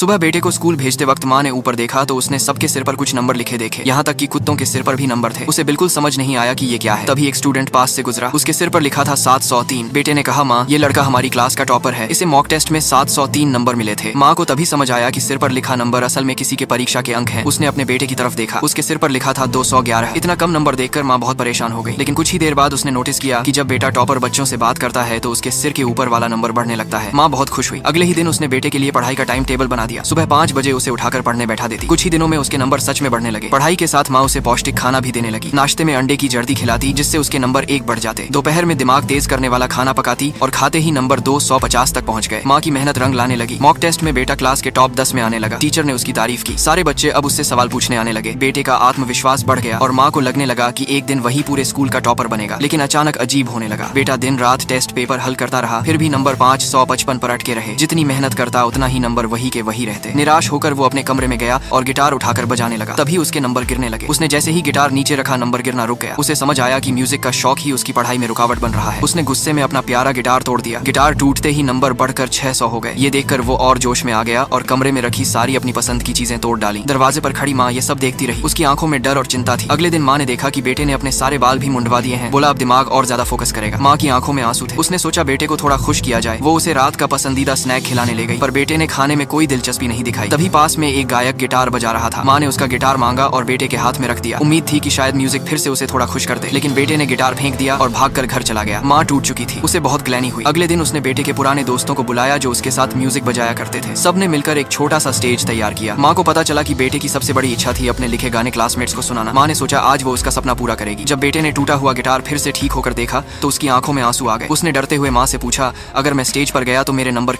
सुबह बेटे को स्कूल भेजते वक्त माँ ने ऊपर देखा तो उसने सबके सिर पर कुछ नंबर लिखे देखे, यहाँ तक कि कुत्तों के सिर पर भी नंबर थे। उसे बिल्कुल समझ नहीं आया कि ये क्या है। तभी एक स्टूडेंट पास से गुजरा, उसके सिर पर लिखा था 703। बेटे ने कहा, माँ ये लड़का हमारी क्लास का टॉपर है, इसे मॉक टेस्ट में 703 नंबर मिले थे। माँ को तभी समझ आया कि सिर पर लिखा नंबर असल में किसी के परीक्षा के अंक है। उसने अपने बेटे की तरफ देखा, उसके सिर पर लिखा था 211। इतना कम नंबर देखकर माँ बहुत परेशान हो गई। लेकिन कुछ ही देर बाद उसने नोटिस किया कि जब बेटा टॉपर बच्चों से बात करता है तो उसके सिर के ऊपर वाला नंबर बढ़ने लगता है। माँ बहुत खुश हुई। अगले ही दिन उसने बेटे के लिए पढ़ाई का टाइम टेबल बना दिया। सुबह 5 बजे उसे उठाकर पढ़ने बैठा देती। कुछ ही दिनों में उसके नंबर सच में बढ़ने लगे। पढ़ाई के साथ माँ उसे पौष्टिक खाना भी देने लगी। नाश्ते में अंडे की जर्दी खिलाती जिससे उसके नंबर 1 बढ़ जाते। दोपहर में दिमाग तेज करने वाला खाना पकाती और खाते ही नंबर 250 तक पहुँच गए। माँ की मेहनत रंग लाने लगी। मॉक टेस्ट में बेटा क्लास के टॉप 10 में आने लगा। टीचर ने उसकी तारीफ की। सारे बच्चे अब उससे सवाल पूछने आने लगे। बेटे का आत्मविश्वास बढ़ गया और माँ को लगने लगा कि एक दिन वही पूरे स्कूल का टॉपर बनेगा। लेकिन अचानक अजीब होने लगा। बेटा दिन रात टेस्ट पेपर हल करता रहा, फिर भी नंबर 555 पर अटके रहे। जितनी मेहनत करता उतना ही नंबर वही के वही रहते। निराश होकर वो अपने कमरे में गया और गिटार उठाकर बजाने लगा। तभी उसके नंबर गिरने लगे। उसने जैसे ही गिटार नीचे रखा नंबर गिरना रुक गया। उसे समझ आया कि म्यूजिक का शौक ही उसकी पढ़ाई में रुकावट बन रहा है। उसने गुस्से में अपना प्यारा गिटार तोड़ दिया। गिटार टूटते ही नंबर बढ़कर 600 हो गए। ये देखकर वो और जोश में आ गया और कमरे में रखी सारी अपनी पसंद की चीजें तोड़ डाली। दरवाजे पर खड़ी माँ ये सब देखती रही। उसकी आंखों में डर और चिंता थी। अगले दिन माँ ने देखा कि बेटे ने अपने सारे बाल भी मुंडवा दिए हैं। बोला अब दिमाग और ज्यादा फोकस करेगा। माँ की आंखों में आंसू थे। उसने सोचा बेटे को थोड़ा खुश किया जाए। वो उसे रात का पसंदीदा स्नैक खिलाने ले गई, पर बेटे ने खाने में कोई दिलचस्पी नहीं दिखाई। तभी पास में एक गायक गिटार बजा रहा था। माँ ने उसका गिटार मांगा और बेटे के हाथ में रख दिया। उम्मीद थी कि शायद म्यूजिक फिर से उसे थोड़ा खुश कर दे, लेकिन बेटे ने गिटार फेंक दिया और भागकर घर चला गया। माँ टूट चुकी थी। उसे बहुत ग्लैनी हुई। अगले दिन उसने बेटे के पुराने दोस्तों को बुलाया जो उसके साथ म्यूजिक बजाया करते थे। सबने मिलकर एक छोटा सा स्टेज तैयार किया। माँ को पता चला कि बेटे की सबसे बड़ी इच्छा थी अपने लिखे गाने क्लासमेट्स को सुनाना। माँ ने सोचा आज वो उसका सपना पूरा करेगी। जब बेटे ने टूटा हुआ गिटार फिर से ठीक होकर देखा तो उसकी आंखों में आंसू आ गए। उसने डरते हुए माँ से पूछा, अगर मैं स्टेज पर गया तो मेरे नंबर